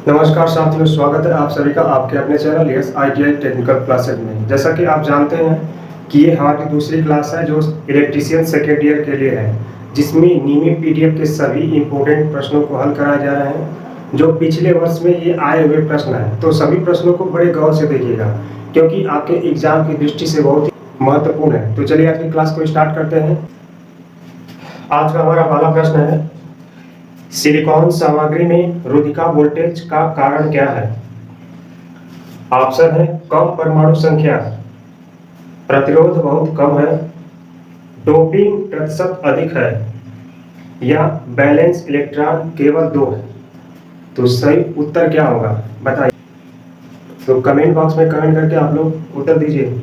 नमस्कार साथियों, स्वागत है आप सभी का आपके अपने channel yes ITI technical classes में। जैसा कि आप जानते हैं कि ये हमारी दूसरी क्लास है जो इलेक्ट्रीशियन सेकेंड ईयर के लिए है, जिसमें नियमित PDF के सभी इंपॉर्टेंट प्रश्नों को हल कराए जा रहे हैं जो पिछले वर्ष में ये आए हुए प्रश्न हैं। तो सभी प्रश्नों को बड़े गौर से देखिएगा क्योंकि आपके एग्जाम की दृष्टि से बहुत ही महत्वपूर्ण है। तो चलिए आज की क्लास को स्टार्ट करते हैं। आज का हमारा पहला प्रश्न है, सिलिकॉन सामग्री में रुधिका वोल्टेज का कारण क्या है? ऑप्शन है कम परमाणु संख्या, प्रतिरोध बहुत कम है, डोपिंग प्रतिशत अधिक है या बैलेंस इलेक्ट्रॉन केवल 2 है। तो सही उत्तर क्या होगा बताइए। तो कमेंट बॉक्स में कमेंट करके आप लोग उत्तर दीजिए।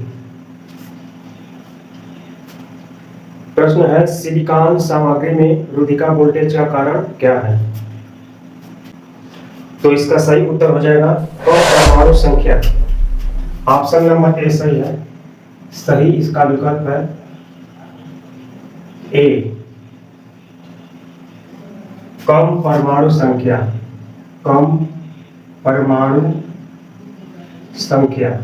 प्रश्न है, सिलिकॉन सामग्री में रुधिका वोल्टेज का कारण क्या है? तो इसका सही उत्तर हो जाएगा कम परमाणु संख्या। ऑप्शन नंबर ए सही है। सही इसका विकल्प है ए, कम परमाणु संख्या। कम परमाणु संख्या।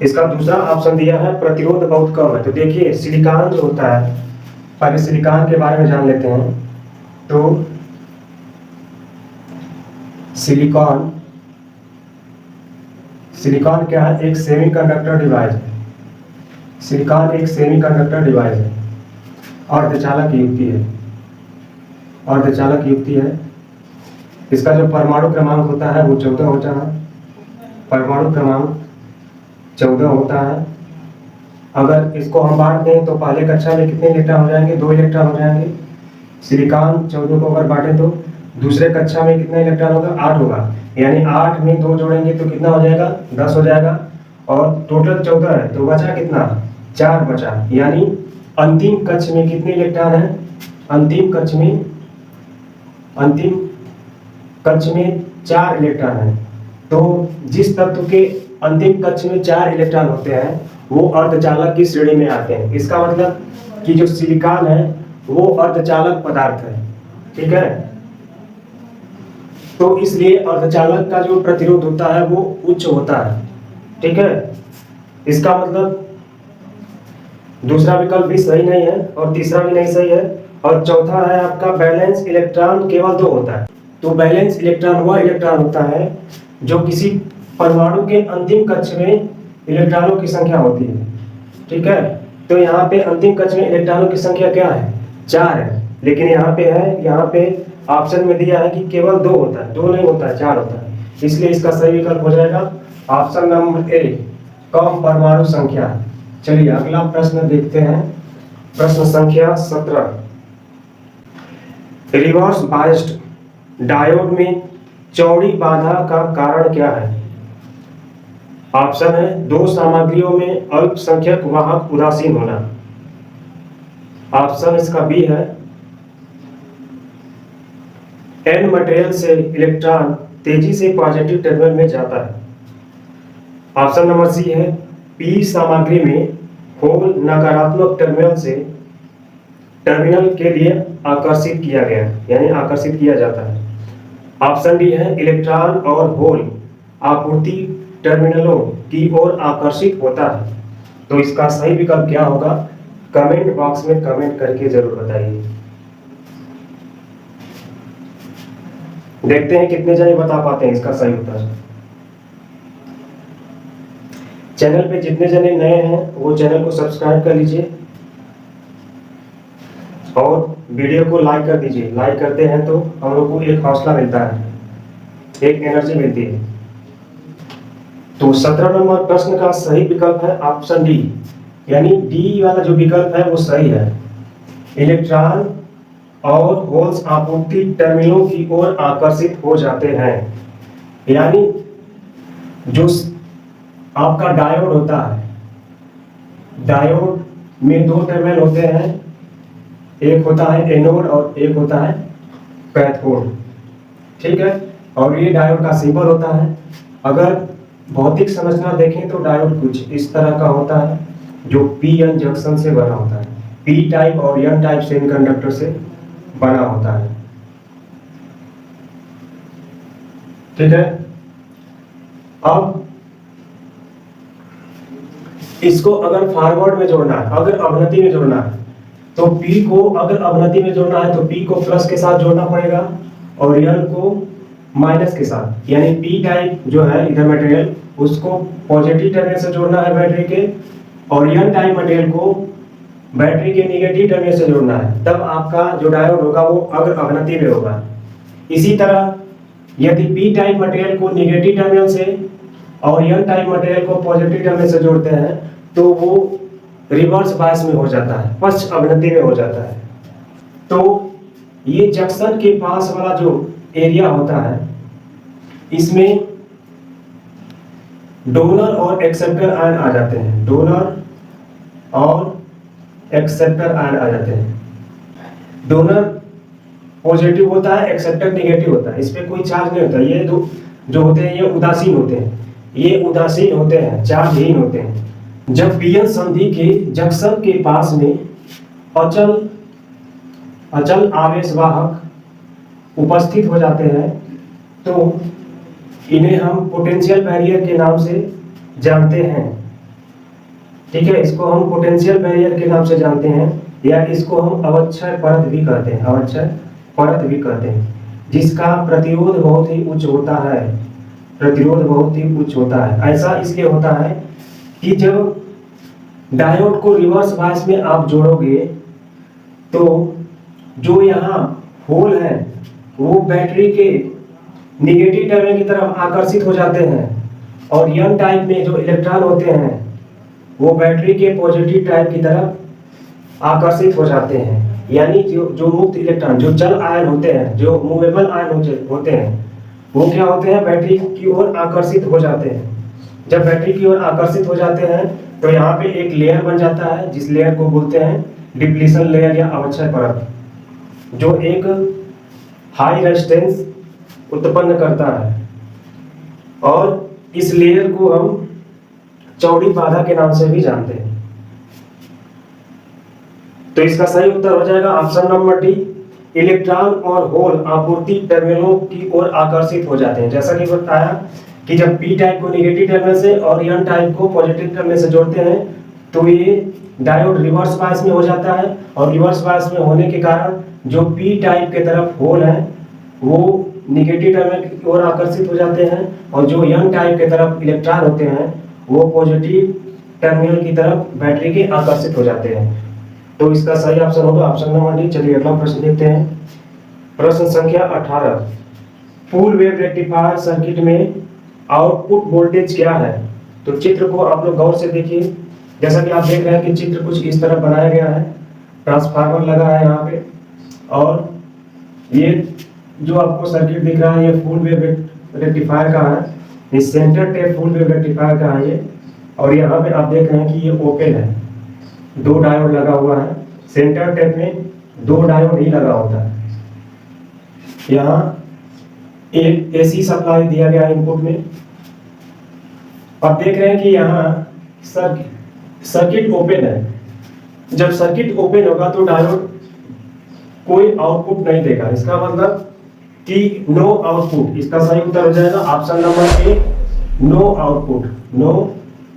इसका दूसरा ऑप्शन दिया है प्रतिरोध बहुत कम है। तो देखिए सिलिकॉन जो होता है, पहले सिलिकॉन के बारे में जान लेते हैं। तो सिलिकॉन क्या है? एक सेमीकंडक्टर डिवाइस है। सिलिकॉन एक सेमीकंडक्टर डिवाइस है, अर्धचालक युक्ति है। अर्धचालक युक्ति है। इसका जो परमाणु क्रमांक होता है वो 14 होता है। परमाणु क्रमांक 14 होता है। अगर इसको हम बांट दें तो पहले कक्षा में कितने इलेक्ट्रॉन हो जाएंगे? 2 इलेक्ट्रॉन हो जाएंगे। सिलिकॉन 14 को अगर बांटे तो दूसरे कक्षा में कितने इलेक्ट्रॉन होगा? 8 होगा। यानी 8 में 2 जोड़ेंगे तो कितना हो जाएगा? 10 हो जाएगा। और टोटल 14 है तो बचा कितना? 4 बचा। यानी अंतिम कक्ष में कितने इलेक्ट्रॉन है? अंतिम कक्ष में 4 इलेक्ट्रॉन है। तो जिस तत्व के अंतिम कक्ष में 4 इलेक्ट्रॉन होते हैं वो अर्धचालक की श्रेणी में आते हैं। इसका मतलब कि जो सिलिकॉन है वो अर्धचालक पदार्थ है। ठीक है, तो इसलिए अर्धचालक का जो प्रतिरोध होता है वो उच्च होता है। ठीक है, इसका मतलब दूसरा विकल्प भी सही नहीं है और तीसरा भी नहीं सही है। और चौथा है आपका बैलेंस इलेक्ट्रॉन केवल 2 होता है। तो बैलेंस इलेक्ट्रॉन वह इलेक्ट्रॉन होता है जो किसी परमाणु के अंतिम कक्ष में इलेक्ट्रॉनों की संख्या होती है। ठीक है, तो यहाँ पे अंतिम कक्ष में इलेक्ट्रॉनों की संख्या क्या है? 4 है। लेकिन यहाँ पे ऑप्शन में दिया है कि केवल 2 होता है। 2 नहीं होता है, 4 होता है। इसलिए इसका सही विकल्प हो जाएगा ऑप्शन नंबर ए, कम परमाणु संख्या। चलिए अगला प्रश्न देखते हैं। प्रश्न संख्या 17, रिवर्स बायस्ड डायोड में चौड़ी बाधा का कारण क्या है? ऑप्शन है 2 सामग्रियों में अल्पसंख्यक वाहक उदासीन होना। ऑप्शन इसका बी है एन मटेरियल से इलेक्ट्रॉन तेजी से पॉजिटिव टर्मिनल में जाता है। ऑप्शन नंबर सी है पी सामग्री में होल नकारात्मक टर्मिनल से टर्मिनल के लिए आकर्षित किया गया, यानी आकर्षित किया जाता है। ऑप्शन डी है इलेक्ट्रॉन और होल आपूर्ति टर्मिनलों की ओर आकर्षित होता है। तो इसका सही विकल्प क्या होगा? कमेंट बॉक्स में कमेंट करके जरूर बताइए। देखते हैं कितने जने बता पाते हैं इसका सही उत्तर। चैनल पे जितने जने नए हैं वो चैनल को सब्सक्राइब कर लीजिए और वीडियो को लाइक कर दीजिए। लाइक करते हैं तो हम लोग को एक हौसला मिलता है, एक एनर्जी मिलती है। तो 17 नंबर प्रश्न का सही विकल्प है ऑप्शन डी, यानी डी वाला जो विकल्प है वो सही है। इलेक्ट्रॉन और होल्स आपूर्ति टर्मिनलों की ओर आकर्षित हो जाते हैं। यानी जो आपका डायोड होता है, डायोड में 2 टर्मिनल होते हैं, एक होता है एनोड और एक होता है कैथोड। ठीक है, और ये डायोड का सिंबल होता है। अगर भौतिक संरचना देखें तो डायोड कुछ इस तरह का होता है जो पी-एन जंक्शन से बना होता है। पी टाइप और एन टाइप सेमीकंडक्टर से बना होता है। ठीक है। अब इसको अगर फॉरवर्ड में जोड़ना है, अगर अवनति में जोड़ना है, तो P को अगर अवनति में जोड़ना है तो P को प्लस के साथ जोड़ना पड़ेगा और N को माइनस के साथ, यानी P टाइप जो है इधर मटेरियल उसको पॉजिटिव टर्मिनल से जोड़ना है बैटरी के, और N टाइप मटेरियल को बैटरी के निगेटिव टर्मिनल से जोड़ना है, तब आपका जो डायोड होगा वो अगर अवनति में होगा। इसी तरह यदि P टाइप मटेरियल को निगेटिव टर्मिनल से और N टाइप मटेरियल को पॉजिटिव टर्मिनल से जोड़ते हैं तो वो रिवर्स बायस में हो जाता है, पश्च अवनति में हो जाता है। तो ये जंक्शन के पास वाला जो एरिया होता है इसमें डोनर और एक्सेप्टर आयन आ जाते हैं, डोनर और एक्सेप्टर आयन आ जाते हैं। डोनर पॉजिटिव होता है, एक्सेप्टर नेगेटिव होता है, इस पे कोई चार्ज नहीं होता। ये दो जो होते हैं ये उदासीन होते हैं, ये उदासीन होते हैं, चार्जहीन होते हैं। जब पीएन संधि के जंक्शन के पास में अचल आवेश वाहक उपस्थित हो जाते हैं तो इन्हें हम पोटेंशियल बैरियर के नाम से जानते हैं। ठीक है, इसको हम पोटेंशियल बैरियर के नाम से जानते हैं, या इसको हम अवक्षय परत भी कहते हैं, अवक्षय परत भी कहते हैं, जिसका प्रतिरोध बहुत ही उच्च होता है, प्रतिरोध बहुत ही उच्च होता है। ऐसा इसलिए होता है कि जब डायोड को रिवर्स बायस में आप जोड़ोगे तो जो यहाँ होल है वो बैटरी के निगेटिव टर्मिनल की तरफ आकर्षित हो जाते हैं, और एन टाइप में जो इलेक्ट्रॉन होते हैं वो बैटरी के पॉजिटिव टाइप की तरफ आकर्षित हो जाते हैं। यानी जो मुक्त इलेक्ट्रॉन, जो चल आयन होते हैं, जो मूवेबल आयन होते हैं, वो क्या होते हैं, बैटरी की ओर आकर्षित हो जाते हैं। जब बैटरी की ओर आकर्षित हो जाते हैं तो यहाँ पे एक लेयर बन जाता है, जिस लेयर को बोलते हैं डिप्लीशन लेयर या अवक्षय परत, जो एक हाई रेजिस्टेंस उत्पन्न करता है, और इस लेयर को हम चौड़ी बाधा के नाम से भी जानते हैं। तो इसका सही उत्तर हो जाएगा ऑप्शन नंबर डी, इलेक्ट्रॉन और होल आपूर्ति टर्मिनलों की ओर आकर्षित हो जाते हैं। जैसा कि बताया कि जब पी टाइप को नेगेटिव टर्मिनल से और एन टाइप को पॉजिटिव टर्मिनल से जोड़ते हैं तो ये डायोड रिवर्स बायस में हो जाता है, और रिवर्स बायस में होने के कारण जो पी टाइप के तरफ होल है वो नेगेटिव टर्मिनल की ओर आकर्षित हो जाते हैं, और जो एन टाइप के तरफ इलेक्ट्रॉन होते हैं वो पॉजिटिव टर्मिनल की तरफ बैटरी के आकर्षित हो जाते हैं। तो इसका सही ऑप्शन होगा ऑप्शन नंबर डी। चलिए अगला प्रश्न देखते हैं। प्रश्न संख्या 18, फुल वेव रेक्टिफायर सर्किट में आउटपुट वोल्टेज क्या है? तो चित्र को आप लोग गौर से देखिए। जैसा कि आप देख रहे हैं कि चित्र कुछ इस तरह बनाया गया है, ट्रांसफार्मर लगा है यहाँ पे, और ये जो आपको सर्किट दिख रहा है ये फुल वेव रेक्टिफायर का है, ये centre tap full wave rectifier का है ये। और यहाँ पे आप देख रहे हैं कि ये ओपन है, दो डायोड लगा हुआ है। सेंटर टेप में दो डायोड ही लगा होता है। यहाँ एक एसी सप्लाई दिया गया इनपुट में। आप देख रहे हैं कि यहाँ सर्किट ओपन है। जब सर्किट ओपन होगा तो डायोड कोई आउटपुट नहीं देगा, इसका मतलब कि नो आउटपुट। इसका सही उत्तर हो जाएगा option number A, no output, no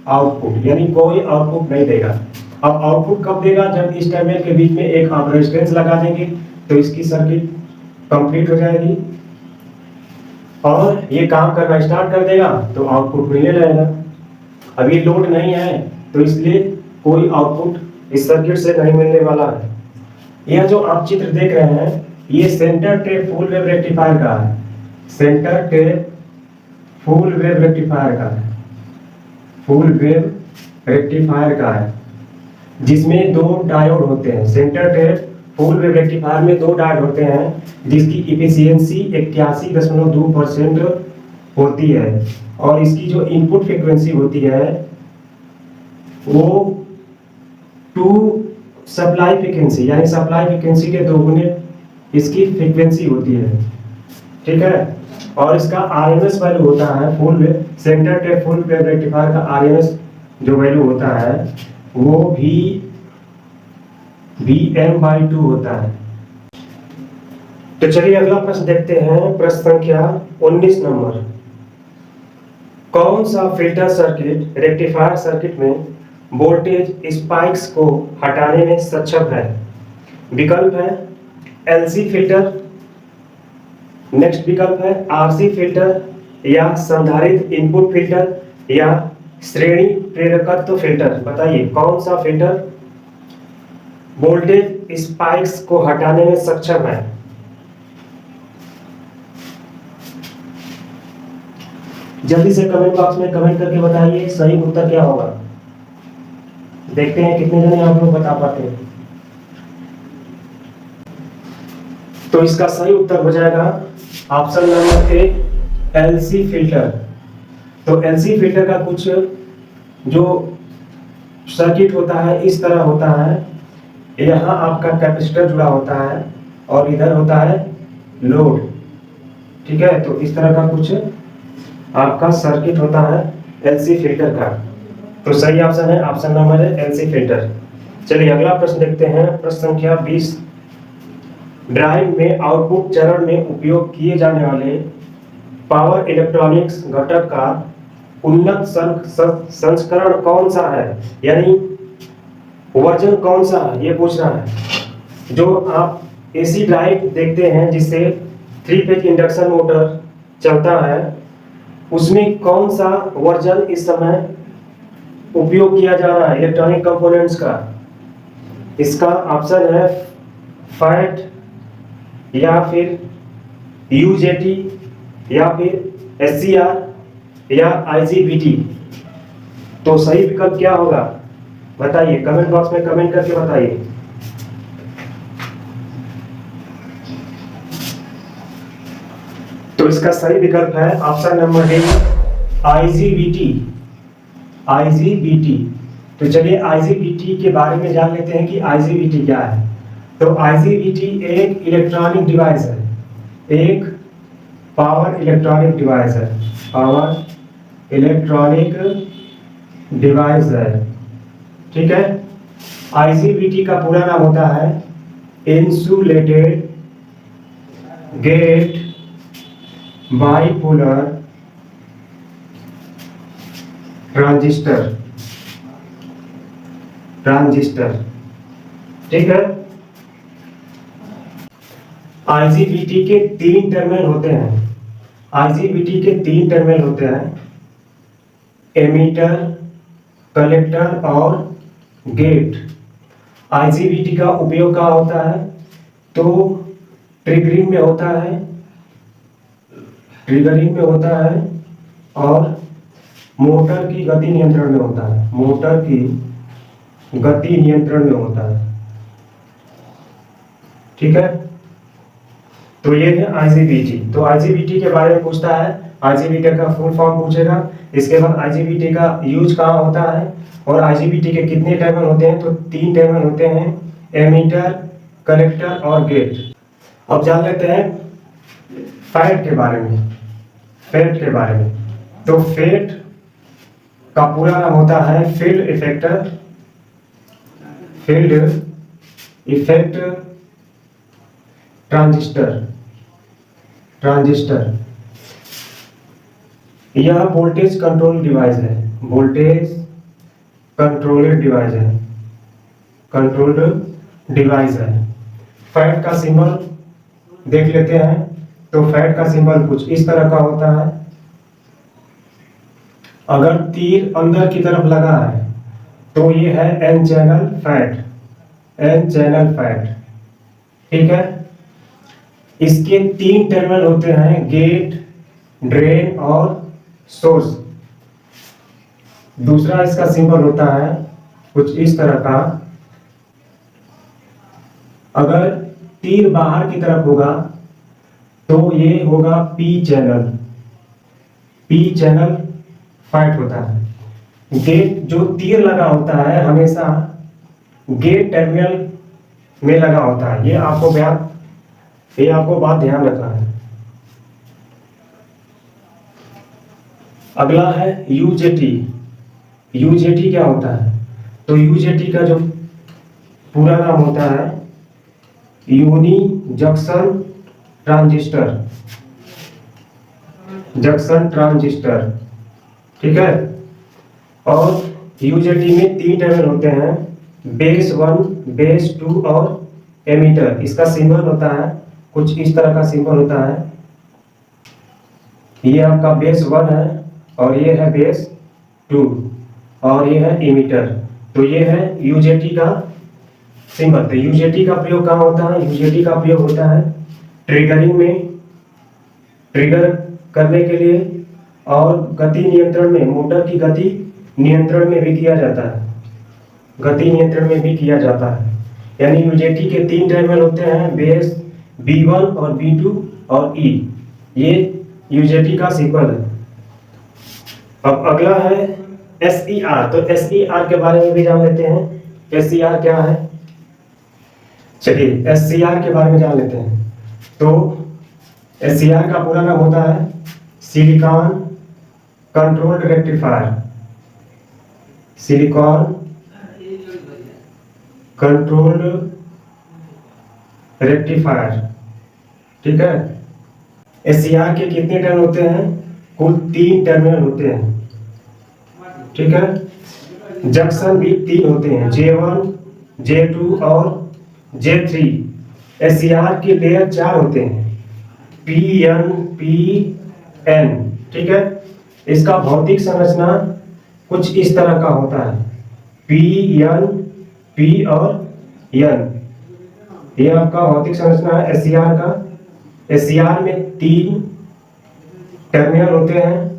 output, यानी कोई आउटपुट नहीं देगा। अब आउटपुट कब देगा? जब इस टर्मिनल के बीच में एक आप रेजिस्टेंस लगा देंगे तो इसकी सर्किट कंप्लीट हो जाएगी और ये काम करना स्टार्ट कर देगा तो आउटपुट मिलने लगेगा। अब ये लोड नहीं है तो इसलिए कोई आउटपुट इस सर्किट से नहीं मिलने वाला है। यह जो आप चित्र देख रहे हैं ये centre tap full wave rectifier का है, centre tap full wave rectifier का है, फुल वेव रेक्टिफायर का है, जिसमें दो डायोड होते हैं। Centre tap full wave rectifier में दो डायोड होते हैं जिसकी इफिशियंसी 81.2% होती है, और इसकी जो इनपुट फ्रीक्वेंसी होती है वो 2 सप्लाई फ्रीक्वेंसी, यानी सप्लाई फ्रीक्वेंसी के दोगुने इसकी फ्रीक्वेंसी होती है। ठीक है, और इसका आरएमएस वैल्यू होता है full wave centre tap full wave rectifier का आरएमएस जो वैल्यू होता है वो भी Vm/2 होता है। तो चलिए अगला प्रश्न देखते हैं, प्रश्न संख्या 19 नंबर। कौन सा फिल्टर सर्किट रेक्टिफायर सर्किट में वोल्टेज स्पाइक्स को हटाने में सक्षम है? विकल्प है एलसी फिल्टर, नेक्स्ट विकल्प है आरसी फिल्टर, या संधारित्र इनपुट फिल्टर, या श्रेणी प्रेरकत्व फिल्टर। बताइए कौन सा फिल्टर वोल्टेज स्पाइक्स को हटाने में सक्षम है? जल्दी से कमेंट बॉक्स में कमेंट करके बताइए सही उत्तर क्या होगा। देखते हैं कितने जने आप लोग बता पाते हैं। तो इसका सही उत्तर हो जाएगा ऑप्शन नंबर ए, एलसी फिल्टर। तो एलसी फिल्टर का कुछ जो सर्किट होता है इस तरह होता है, यहाँ आपका कैपेसिटर जुड़ा होता है और इधर होता है लोड। ठीक है, तो इस तरह का कुछ आपका सर्किट होता है एलसी फिल्टर का। तो सही ऑप्शन है ऑप्शन नंबर है एलसी फिल्टर। चलिए अगला प्रश्न देखते हैं, प्रश्न संख्या 20। ड्राइव में आउटपुट चरण में उपयोग किए जाने वाले पावर इलेक्ट्रॉनिक्स घटक का उन्नत संस्करण कौन सा है, यानी वर्जन कौन सा है ये पूछ रहा है। जो आप एसी ड्राइव देखते हैं जिससे 3 फेज इंडक्शन मोटर चलता है, उसमें कौन सा वर्जन इस समय उपयोग किया जा रहा है इलेक्ट्रॉनिक कंपोनेंट्स का? इसका ऑप्शन है फैट, या फिर यूजेटी, या फिर एससीआर, या आईजीबीटी। तो सही विकल्प क्या होगा बताइए, कमेंट बॉक्स में कमेंट करके बताइए। तो इसका सही विकल्प है ऑप्शन नंबर ए, आईजीबीटी। आईजीबीटी। तो चलिए आईजीबीटी के बारे में जान लेते हैं कि आईजीबीटी क्या है। तो आईजीबीटी एक इलेक्ट्रॉनिक डिवाइस है, एक पावर इलेक्ट्रॉनिक डिवाइस है, पावर इलेक्ट्रॉनिक डिवाइस है। ठीक है, आईजीबीटी का पूरा नाम होता है इंसुलेटेड गेट बाइपोलर ट्रांजिस्टर। ठीक है, आईजीबीटी के 3 टर्मिनल होते हैं। आईजीबीटी के 3 टर्मिनल होते हैं, एमीटर, कलेक्टर और गेट। आईजीबीटी का उपयोग कहाँ होता है? तो ट्रिगरिंग में होता है, और मोटर की गति नियंत्रण में होता है, मोटर की गति नियंत्रण में होता है। ठीक है, तो ये है आईजीबीटी। तो आईजीबीटी के बारे में पूछता है, आईजीबीटी का फुल फॉर्म पूछेगा, इसके बाद आईजीबीटी का यूज कहाँ होता है, और आईजीबीटी के कितने टर्मिनल होते हैं? तो 3 टर्मिनल होते हैं, एमीटर, कलेक्टर और गेट। अब जान लेते हैं फैट के बारे में। तो फैट का पूरा नाम होता है फील्ड इफेक्ट ट्रांजिस्टर। यह वोल्टेज कंट्रोल डिवाइस है, कंट्रोल्ड डिवाइस है। फैट का सिंबल देख लेते हैं। तो फैट का सिंबल कुछ इस तरह का होता है। अगर तीर अंदर की तरफ लगा है तो ये है एन चैनल फैट। ठीक है, इसके 3 टर्मिनल होते हैं, गेट, ड्रेन और सोर्स। दूसरा इसका सिंबल होता है कुछ इस तरह का। अगर तीर बाहर की तरफ होगा तो ये होगा पी चैनल फैट होता है। गेट जो तीर लगा होता है हमेशा गेट टर्मिनल में लगा होता है। ये आपको बात ध्यान रखना है। अगला है यूजेटी। यूजेटी क्या होता है? तो यूजेटी का जो पूरा नाम होता है unijunction transistor, junction transistor, ठीक है। और यूजेटी में 3 टर्मिनल होते हैं, बेस 1, बेस 2 और एमीटर। इसका सिंबल होता है कुछ इस तरह का सिंबल होता है। ये आपका बेस 1 है और ये है बेस 2 और ये है एमीटर। तो ये है यूजेटी का सिंबल। तो यूजेटी का प्रयोग कहाँ होता है? यूजेटी का प्रयोग होता है ट्रिगरिंग में, ट्रिगर करने के लिए, और गति नियंत्रण में, मोटर की गति नियंत्रण में भी किया जाता है, गति नियंत्रण में भी किया जाता है। यानी यूजेटी के 3 टर्मिनल होते हैं, बेस B1 और B2 और E। ये यूजेटी का सिंबल है। अब अगला है SER। तो SER के बारे में भी जान लेते हैं। SER क्या है? चलिए SCR के बारे में जान लेते हैं। तो SCR का पूरा नाम होता है silicon controlled rectifier, silicon controlled rectifier, ठीक है। SCR के कितने टर्मिनल होते हैं? कुल 3 टर्मिनल होते हैं, ठीक है। जंक्शन भी 3 होते हैं, J1, J2 और J3। SCR के लेयर 4 होते हैं, PN, PN, ठीक है। इसका भौतिक संरचना कुछ इस तरह का होता है, PN, P और N। ये आपका भौतिक संरचना है SCR का। SCR में 3 टर्मिनल होते हैं।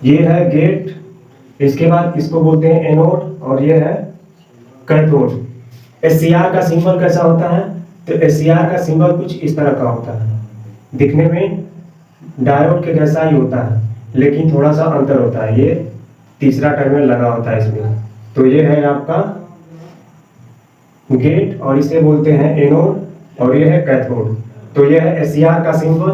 ये है गेट, इसके बाद इसको बोलते हैं एनोड और ये है कैथोड। SCR का सिंबल कैसा होता है? तो SCR का सिंबल कुछ इस तरह का होता है, दिखने में डायोड के जैसा ही होता है, लेकिन थोड़ा सा अंतर होता है। ये तीसरा टर्मिनल लगा होता है इसमें। तो ये है आपका गेट और इसे बोलते हैं एनोड और ये है कैथोड। तो ये है SCR का सिंबल।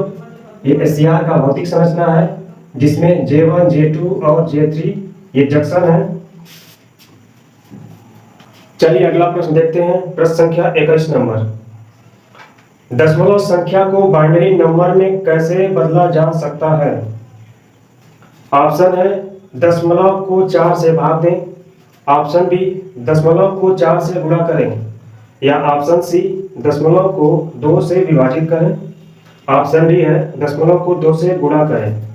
ये SCR का भौतिक संरचना है जिसमें J1, J2 और J3 ये जंक्शन है। चलिए अगला प्रश्न देखते हैं। प्रश्न संख्या 21 नंबर। दशमलव संख्या को बाइनरी नंबर में कैसे बदला जा सकता है? ऑप्शन है दशमलव को 4 से भाग दें, ऑप्शन बी दशमलव को 4 से गुणा करें, या ऑप्शन सी दशमलव को 2 से विभाजित करें, ऑप्शन डी है दशमलव को 2 से गुणा करें।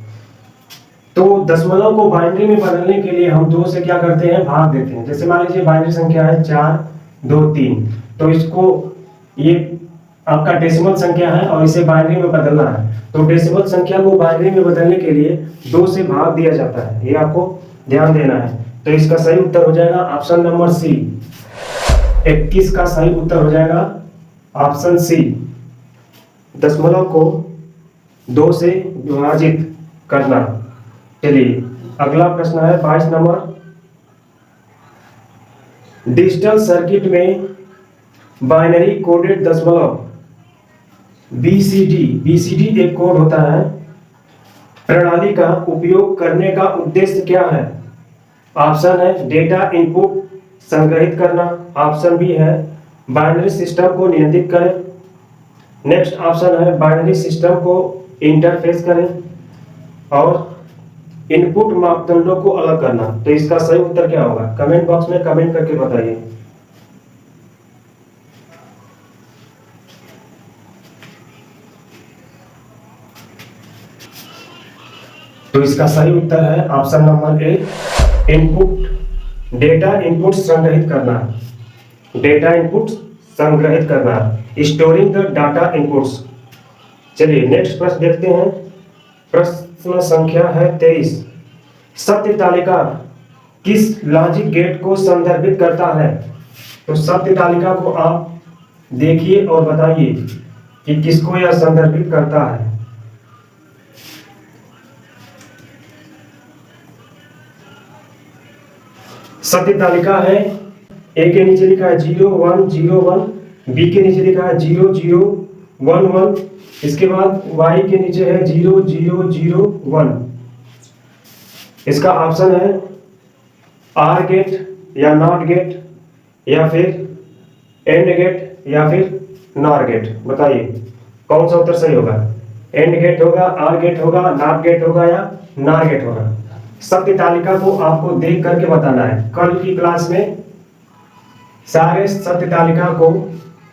तो दशमलव को बाइनरी में बदलने के लिए हम 2 से क्या करते हैं? भाग देते हैं। जैसे मान लीजिए बाइनरी संख्या है 4, 2, 3, तो इसको, ये आपका डेसिमल संख्या है और इसे बाइनरी में बदलना है। तो डेसिमल संख्या को बाइनरी में बदलने के लिए 2 से भाग दिया जाता है, ये आपको ध्यान देना है। तो इसका सही उत्तर हो जाएगा ऑप्शन नंबर सी। 21 का सही उत्तर हो जाएगा ऑप्शन सी, दशमलव को 2 से विभाजित करना। चलिए अगला प्रश्न है 22 नंबर। डिजिटल सर्किट में बाइनरी कोडेड दशमलव BCD एक कोड होता है। प्रणाली का उपयोग करने का उद्देश्य क्या है? ऑप्शन है डेटा इनपुट संग्रहित करना, ऑप्शन बी है बाइनरी सिस्टम को नियंत्रित करें, नेक्स्ट ऑप्शन है बाइनरी सिस्टम को इंटरफेस करें, और इनपुट मापदंडों को अलग करना। तो इसका सही उत्तर क्या होगा? कमेंट बॉक्स में कमेंट करके बताइए। तो इसका सही उत्तर है ऑप्शन नंबर ए, इनपुट, डेटा इनपुट संग्रहित करना, डेटा इनपुट संग्रहित करना, स्टोरिंग द डाटा इनपुट्स। चलिए नेक्स्ट प्रश्न देखते हैं। प्रश्न संख्या है 23। सत्य तालिका किस लॉजिक गेट को संदर्भित करता है? तो सत्य तालिका को आप देखिए और बताइए कि किसको यह संदर्भित करता है। सत्य तालिका है, ए के नीचे लिखा है 0 1 0 1, बी के नीचे लिखा है 0 0 1 1, इसके बाद वाई के नीचे है 0 0 0 1। इसका ऑप्शन है आर गेट या नॉट गेट या फिर एंड गेट या फिर नॉर गेट, बताइए कौन सा उत्तर सही होगा? एंड गेट होगा, आर गेट होगा, नॉट गेट होगा या नॉर गेट होगा? सत्य तालिका को आपको देख करके बताना है। कल की क्लास में सारे सत्य तालिका को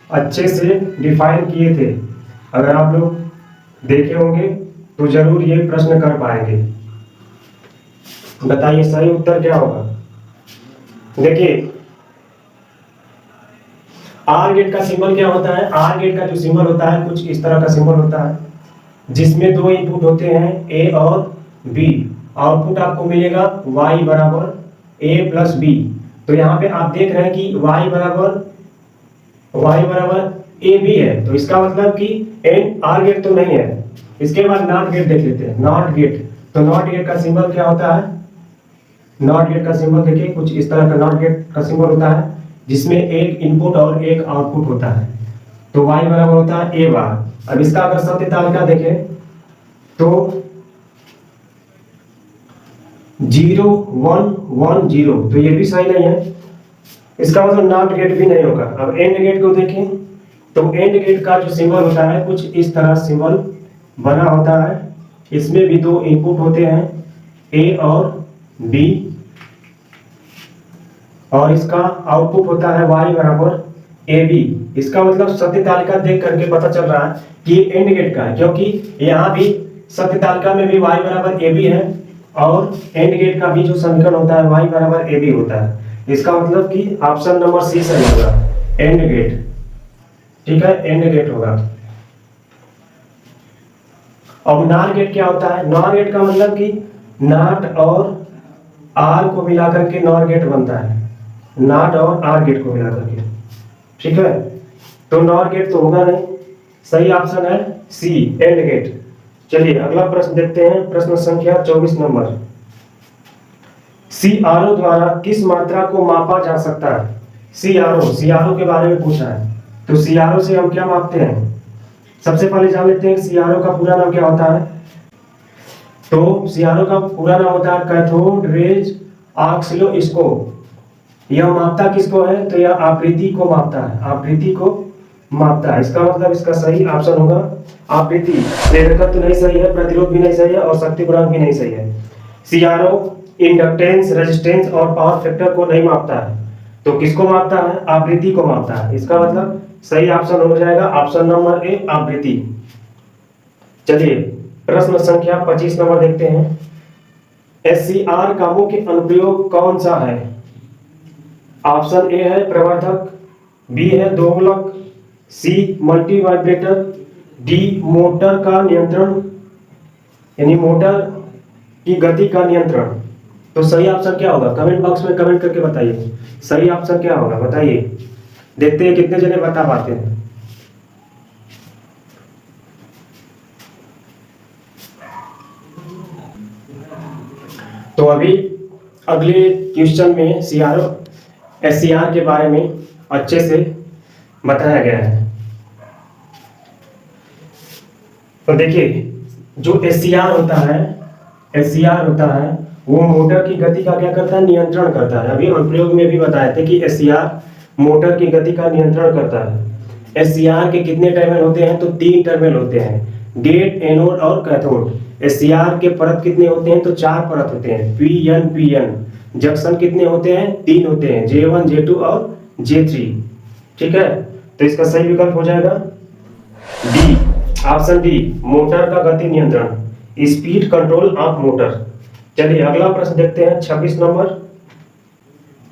अच्छे से डिफाइन किए थे, अगर आप लोग देखे होंगे तो जरूर ये प्रश्न कर पाएंगे। बताइए सही उत्तर क्या होगा? देखिए आर गेट का सिंबल क्या होता है? आर गेट का जो सिंबल होता है कुछ इस तरह का सिंबल होता है, जिसमें दो इनपुट होते हैं ए और बी। आउटपुट आपको मिलेगा y बराबर a प्लस बी। तो यहाँ पे आप देख रहे हैं कि y बराबर ए बी है, तो इसका मतलब कि एंड आर गेट तो नहीं है। इसके बाद नॉट गेट देख लेते हैं। नॉट गेट, तो नॉट गेट का सिंबल क्या होता है? नॉट गेट का सिंबल देखिए कुछ इस तरह का नॉट गेट का सिंबल होता है, जिसमें एक इनपुट और एक आउटपुट होता है। तो y बराबर होता है a बार। अब इसका अगर सत्य तालिका देखें तो 0 1 1 0, तो ये भी सही नहीं है, इसका मतलब नॉट गेट भी नहीं होगा। अब एंड गेट को देखें तो एंड गेट का जो सिंबल होता है कुछ इस तरह सिंबल बना होता है, इसमें भी दो इनपुट होते हैं ए और बी, और इसका आउटपुट होता है y बराबर ए बी। इसका मतलब सत्य तालिका देख करके पता चल रहा है कि एंड गेट का है, क्योंकि यहाँ भी सत्य तालिका में भी y बराबर ए बी है और एंड गेट का भी जो समीकरण होता है y बराबर ए बी होता है। इसका मतलब कि ऑप्शन नंबर सी सही होगा, एंड गेट। ठीक है, एंड गेट होगा। अब नॉर गेट क्या होता है? नॉर गेट का मतलब कि नॉट और आर को मिलाकर के नॉर गेट बनता है, नॉट और आर गेट को मिलाकर के। ठीक है, तो नॉर गेट तो होगा नहीं, सही ऑप्शन है सी, एंड गेट। चलिए अगला प्रश्न देखते हैं, प्रश्न संख्या 24 नंबर। CRO द्वारा किस मात्रा को मापा जा सकता है? CRO के बारे में पूछा है, तो CRO से हम क्या मापते हैं? सबसे पहले जान लेते हैं CRO का पूरा नाम क्या होता है। तो CRO का पूरा नाम होता है कैथोड रेज ऑक्सिलोस्कोप। यह मापता किसको है? तो यह आवृत्ति को मापता है, आवृत्ति को मापता है। इसका मतलब इसका सही ऑप्शन होगा आवृत्ति। प्रेरकत्व नहीं सही है, प्रतिरोध भी नहीं सही है और शक्ति गुणांक भी नहीं सही है। CRO इंडक्टेंस, रेजिस्टेंस और पावर फैक्टर को नहीं मापता है, तो किसको मापता है? आवृत्ति को मापता है। इसका मतलब सही ऑप्शन हो जाएगा ऑप्शन नंबर ए, आवृत्ति। चलिए प्रश्न संख्या 25 नंबर देखते हैं। SCR का मुख्य अनुप्रयोग कौन सा है? ऑप्शन ए है प्रवर्धक, बी है दोलक, सी मल्टी वाइब्रेटर, डी मोटर का नियंत्रण, यानी मोटर की गति का नियंत्रण। तो सही ऑप्शन क्या होगा? कमेंट बॉक्स में कमेंट करके बताइए सही ऑप्शन क्या होगा, बताइए। देखते हैं कितने जने बता पाते हैं। तो अभी अगले क्वेश्चन में SCR के बारे में अच्छे से बताया गया है। तो देखिए जो SCR होता है वो मोटर की गति का क्या करता है? नियंत्रण करता है। अभी अनुप्रयोग में भी बताए थे कि SCR मोटर की गति का नियंत्रण करता है। SCR के कितने टर्मिनल होते हैं? तो 3 टर्मिनल होते हैं, गेट, एनोड और कैथोड। SCR के परत कितने होते हैं? तो 4 परत होते हैं, PN। जंक्शन कितने होते हैं? 3 होते हैं, J1, J2 और J3। ठीक है, तो इसका सही विकल्प हो जाएगा डी, ऑप्शन डी, मोटर का गति नियंत्रण, स्पीड कंट्रोल ऑफ मोटर। चलिए अगला प्रश्न देखते हैं 26 नंबर।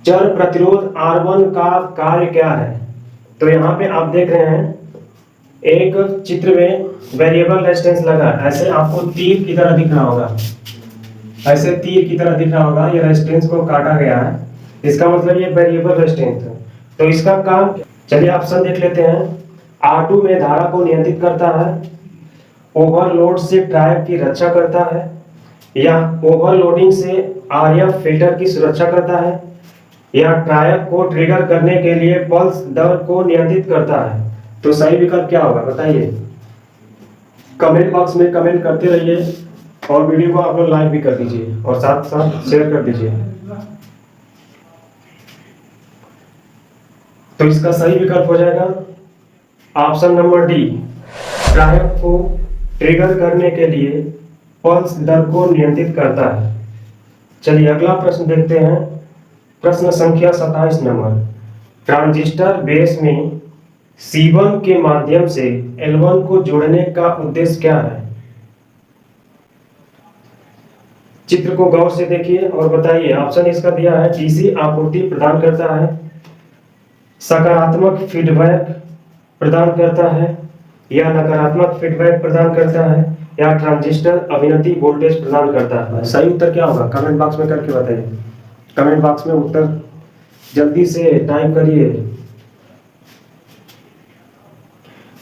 चर प्रतिरोध R1 का कार्य क्या है? तो यहाँ पे आप देख रहे हैं एक चित्र में वेरिएबल रेजिस्टेंस लगा, ऐसे आपको तीर की तरह दिख रहा होगा, ऐसे तीर की तरह दिख रहा होगा। ये रेजिस्टेंस को काटा गया है, इसका मतलब ये वेरिएबल रेजिस्टेंस है। तो इसका काम, चलिए ऑप्शन देख लेते हैं। R2 में धारा को नियंत्रित करता है, ओवरलोड से ड्राइव की रक्षा करता है, या ओवरलोडिंग से RF फिल्टर की सुरक्षा करता है, या ड्राइव को ट्रिगर करने के लिए पल्स दर को नियंत्रित करता है। तो सही विकल्प क्या होगा, बताइए। कमेंट बॉक्स में कमेंट करते रहिए और वीडियो को आप लोग लाइक भी कर दीजिए और साथ साथ शेयर कर दीजिए। तो इसका सही विकल्प हो जाएगा ऑप्शन नंबर डी। ड्राइव को ट्रिगर करने के लिए पल्स दर को नियंत्रित करता है। चलिए अगला प्रश्न देखते हैं। प्रश्न संख्या 27 नंबर। ट्रांजिस्टर बेस में C1 के माध्यम से L1 को जोड़ने का उद्देश्य क्या है? चित्र को गौर से देखिए और बताइए। ऑप्शन इसका दिया है डीसी आपूर्ति प्रदान करता है, सकारात्मक फीडबैक प्रदान करता है, या नकारात्मक फीडबैक प्रदान करता है, या ट्रांजिस्टर अभिनति वोल्टेज प्रदान करता है। सही उत्तर क्या होगा कमेंट बॉक्स में करके बताइए। कमेंट बॉक्स में उत्तर जल्दी से टाइप करिए।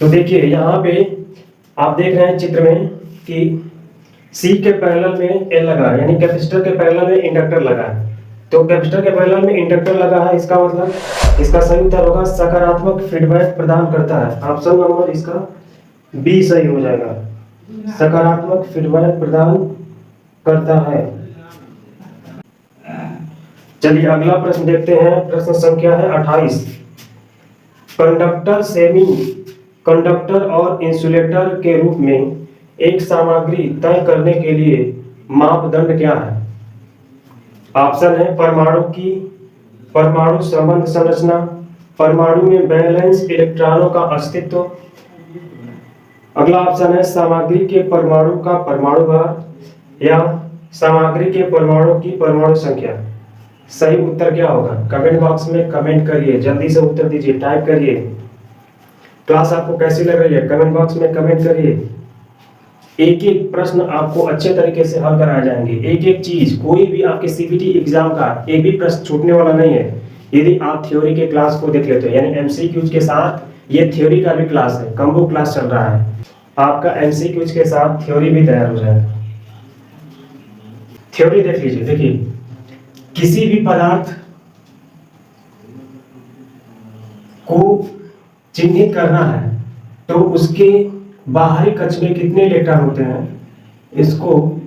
तो देखिए यहाँ पे आप देख रहे हैं चित्र में कि C के पैरेलल में L लगा है, यानी कैपेसिटर के पैरेलल में इंडक्टर लगा है। तो कैपेसिटर के पैरेलल में इंडक्टर लगा है, इसका मतलब इसका सही उत्तर होगा सकारात्मक फीडबैक प्रदान करता है। ऑप्शन नंबर इसका बी सही हो जाएगा, सकारात्मक फीडबैक प्रदान करता है। चलिए अगला प्रश्न देखते हैं। प्रश्न संख्या है 28। कंडक्टर, सेमी कंडक्टर और इंसुलेटर के रूप में एक सामग्री तय करने के लिए मापदंड क्या है? ऑप्शन है परमाणु संबंध संरचना, परमाणु में बैलेंस इलेक्ट्रॉनों का अस्तित्व। अगला ऑप्शन है सामग्री के परमाणु का परमाणु भार, या सामग्री के परमाणु की परमाणु संख्या। सही उत्तर क्या होगा कमेंट बॉक्स में कमेंट करिए, जल्दी से उत्तर दीजिए, टाइप करिए। क्लास आपको कैसी लग रही है कमेंट बॉक्स में कमेंट करिए। एक एक प्रश्न आपको अच्छे तरीके से हल कराए जाएंगे। एक एक चीज, कोई भी आपके सीबीटी एग्जाम का एक भी प्रश्न छूटने वाला नहीं है यदि आप थ्योरी के क्लास को देख लेते हो। यानी एमसीक्यूज के साथ ये थ्योरी का भी क्लास है, कॉम्बो क्लास चल रहा है। आपका एमसीक्यूज के साथ थ्योरी भी तैयार हो जाएगा। थ्योरी देख लीजिए। देखिए किसी भी पदार्थ को चिन्हित करना है तो उसके बाहरी कक्ष में कितने इलेक्ट्रॉन होते हैं, इसको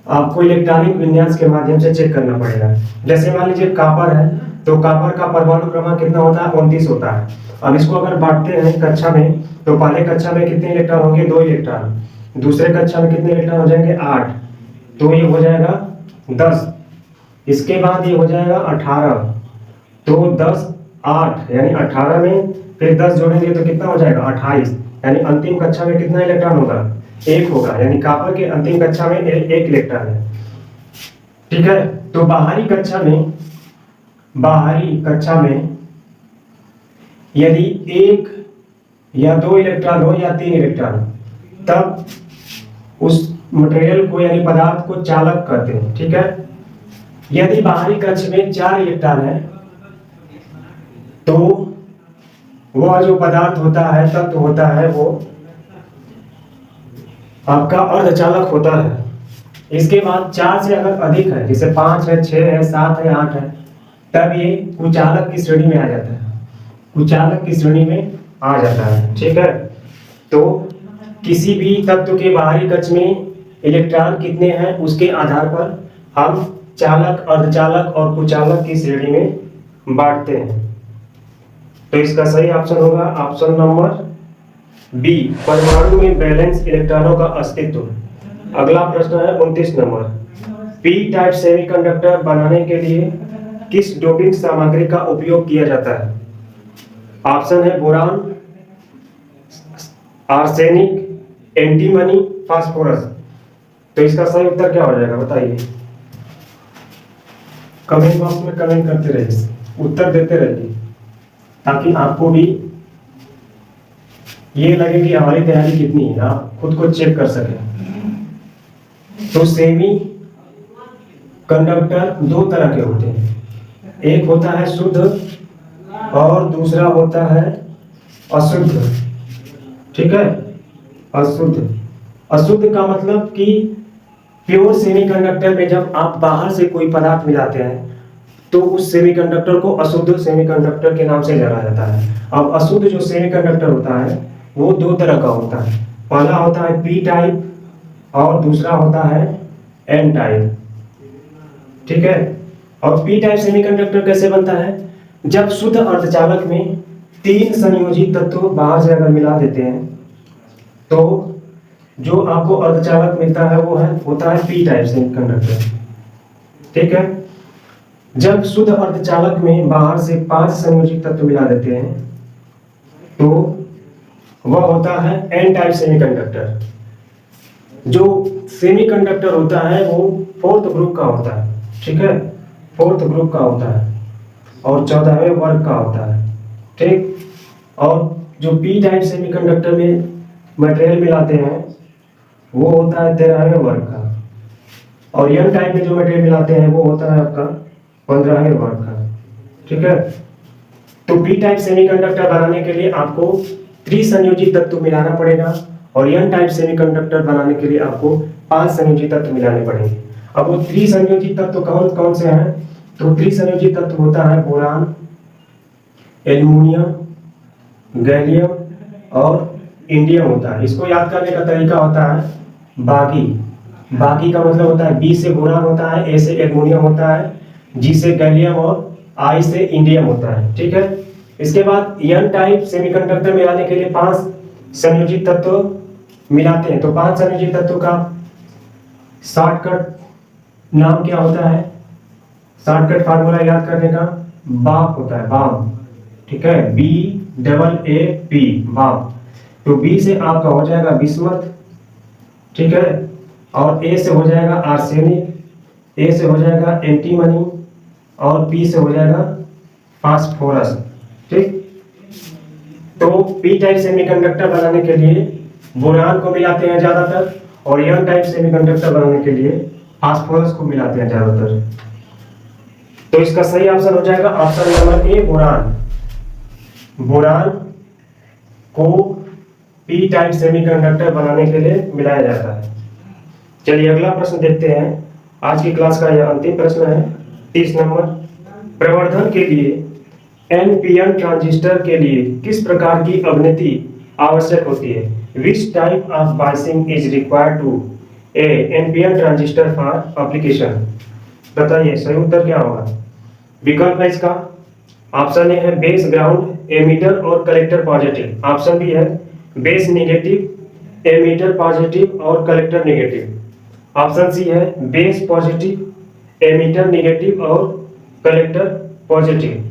आपको इलेक्ट्रॉनिक विन्यास के माध्यम से चेक करना पड़ेगा। जैसे मान लीजिए कॉपर है तो कॉपर का परमाणु क्रमांक कितना होता है 29 होता है। अब इसको अगर बांटते हैं कक्षा में तो पहले कक्षा में कितने इलेक्ट्रॉन होंगे 2 इलेक्ट्रॉन, दूसरे कक्षा में कितने इलेक्ट्रॉन हो जाएंगे 8, तो ये हो जाएगा 10। इसके बाद ये हो जाएगा 18, तो 10 8 यानी 18 में फिर 10 जोड़ेंगे तो कितना हो जाएगा 28, यानी अंतिम कक्षा में कितना इलेक्ट्रॉन होगा 1 होगा। यानी कॉपर के अंतिम कक्षा में 1 इलेक्ट्रॉन है। ठीक है, तो बाहरी कक्षा में यदि 1 या 2 इलेक्ट्रॉन हो या 3 इलेक्ट्रॉन, तब उस मटेरियल को यानी पदार्थ को चालक कहते हैं। ठीक है, यदि बाहरी कक्ष में 4 इलेक्ट्रॉन है तो वह जो पदार्थ होता है तत्व होता है वो आपका अर्धचालक होता है। इसके बाद 4 से अगर अधिक है, जैसे 5 है 6 है 7 है 8 है, तब ये कुचालक की श्रेणी में आ जाता है, कुचालक की श्रेणी में आ जाता है। ठीक है, तो किसी भी तत्व के बाहरी कक्ष में इलेक्ट्रॉन कितने हैं उसके आधार पर हम चालक, अर्धचालक और कुचालक की श्रेणी में बांटते हैं। तो इसका सही ऑप्शन होगा ऑप्शन नंबर बी, परमाणु में बैलेंस इलेक्ट्रॉनों का अस्तित्व। अगला प्रश्न है 29 नंबर। पी टाइप सेमीकंडक्टर बनाने के लिए किस डोपिंग सामग्री का उपयोग किया जाता है? ऑप्शन है बोरान, आर्सेनिक, एंटीमनी, फास्फोरस। तो इसका सही उत्तर क्या हो जाएगा बताइए। कमेंट बॉक्स में कमेंट करते रहिए, उत्तर देते रहिए, ताकि आपको भी ये लगे कि हमारी तैयारी कितनी है, आप खुद को चेक कर सकें। तो सेमी कंडक्टर 2 तरह के होते हैं, एक होता है शुद्ध और दूसरा होता है अशुद्ध। ठीक है, अशुद्ध का मतलब कि प्योर सेमीकंडक्टर में जब आप बाहर से कोई पदार्थ मिलाते हैं तो उस सेमीकंडक्टर को अशुद्ध सेमीकंडक्टर के नाम से जाना जाता है। अब अशुद्ध जो सेमीकंडक्टर होता है वो 2 तरह का होता है, पहला होता है पी टाइप और दूसरा होता है एन टाइप। ठीक है, और पी टाइप सेमीकंडक्टर कैसे बनता है, जब शुद्ध अर्धचालक में 3 संयोजी तत्व बाहर से अगर मिला देते हैं तो जो आपको अर्धचालक मिलता है वो होता है पी टाइप सेमीकंडक्टर। ठीक है। जब शुद्ध अर्धचालक में बाहर से 5 संयोजी तत्व मिला देते हैं तो वह होता है एन टाइप सेमीकंडक्टर। जो सेमीकंडक्टर होता है वो 4th ग्रुप का होता है। ठीक है, 4th ग्रुप का होता है और 14वें वर्ग का होता है। ठीक। और जो पी टाइप सेमीकंडक्टर में मटेरियल मिलाते हैं वो होता है 13वें वर्ग का, और एन टाइप में जो मटेरियल मिलाते हैं वो होता है आपका 15वें वर्ग का। ठीक है। तो पी टाइप सेमीकंडक्टर बनाने के लिए आपको त्रिसंयोजी तत्व मिलाना पड़ेगा और एन टाइप सेमीकंडक्टर बनाने के लिए आपको 5 संयोजी तत्व मिलाने पड़ेंगे। अब वो त्रिसंयोजी तत्व कौन कौन से हैं? तो त्रिसंयोजी तत्व होता है बोरान, एल्युमिनियम, गैलियम और इंडियम होता है। इसको याद करने का तरीका होता है बागी। बागी का मतलब होता है बी से बोरान होता है, ए से एल्युमिनियम होता है, जी से गैलियम और आई से इंडियम होता है। ठीक है। इसके बाद एन टाइप सेमीकंडक्टर मिलाने के लिए 5 संयोजी तत्व मिलाते हैं। तो 5 संयोजी तत्व का शॉर्टकट नाम क्या होता है? शॉर्टकट फार्मूला याद करने का बाप होता है, बाप। ठीक है, BAAP, बाप। तो बी से आपका हो जाएगा बिस्मथ। ठीक है। और ए से हो जाएगा आर्सेनिक, ए से हो जाएगा एंटीमनी और पी से हो जाएगा फास्फोरस। ठीक। तो पी टाइप सेमीकंडक्टर बनाने के लिए बोरान को मिलाते हैं ज्यादातर और एन टाइप सेमीकंडक्टर बनाने के लिए फास्फोरस को मिलाते हैं ज्यादातर। तो इसका सही ऑप्शन हो जाएगा ऑप्शन नंबर ए, बोरान। बोरान को पी टाइप सेमीकंडक्टर बनाने के लिए मिलाया जाता है। चलिए अगला प्रश्न देखते हैं। आज की क्लास का यह अंतिम प्रश्न है, 30 नंबर। प्रवर्धन के लिए एनपीएन ट्रांजिस्टर के लिए किस प्रकार की अवनति आवश्यक होती है? Which type of biasing is required to a NPN transistor for application? बताइए सही उत्तर क्या होगा? विकल्प है इसका। ऑप्शन ए है बेस ग्राउंड, एमीटर और कलेक्टर पॉजिटिव। ऑप्शन बी है बेस निगेटिव, एमीटर पॉजिटिव और कलेक्टर निगेटिव। ऑप्शन सी है बेस पॉजिटिव, एमीटर निगेटिव और कलेक्टर पॉजिटिव।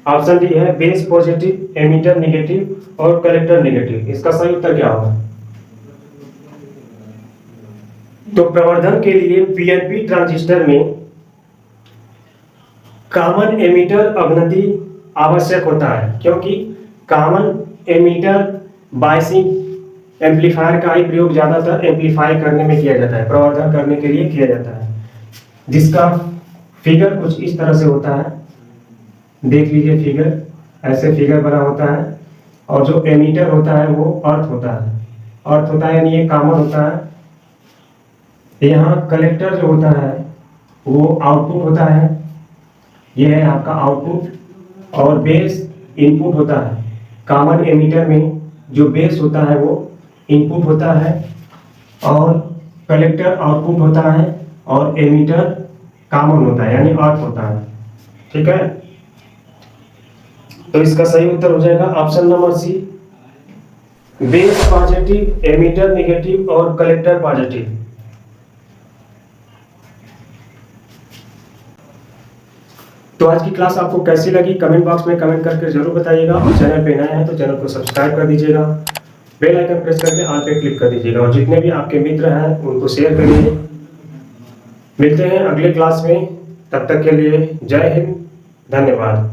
ऑप्शन डी है बेस पॉजिटिव, एमीटर निगेटिव और कलेक्टर निगेटिव। इसका सही उत्तर क्या होगा? तो प्रवर्धन के लिए पीएनपी ट्रांजिस्टर में कॉमन एमीटर अवनति आवश्यक होता है, क्योंकि कॉमन एमीटर बायसिंग एम्पलीफायर का ही प्रयोग ज्यादातर एम्पलीफाई करने में किया जाता है, प्रवर्धन करने के लिए किया जाता है, जिसका फिगर कुछ इस तरह से होता है। देख लीजिए फिगर, ऐसे फिगर बना होता है। और जो एमीटर होता है वो अर्थ होता है, अर्थ होता है यानी ये कॉमन होता है। यहाँ कलेक्टर जो होता है वो आउटपुट होता है, ये है आपका आउटपुट। और बेस इनपुट होता है। कॉमन एमीटर में जो बेस होता है वो इनपुट होता है और कलेक्टर आउटपुट होता है और एमीटर कॉमन होता है यानी अर्थ होता है। ठीक है। तो इसका सही उत्तर हो जाएगा option number C, base positive, emitter negative और कलेक्टर पॉजिटिव। तो आज की क्लास आपको कैसी लगी कमेंट बॉक्स में कमेंट करके जरूर बताइएगा। और चैनल पे नए हैं तो चैनल को सब्सक्राइब कर दीजिएगा, बेल आइकन प्रेस करके ऑल पे क्लिक कर दीजिएगा और जितने भी आपके मित्र हैं उनको शेयर करिए। मिलते हैं अगले क्लास में, तब तक के लिए जय हिंद, धन्यवाद।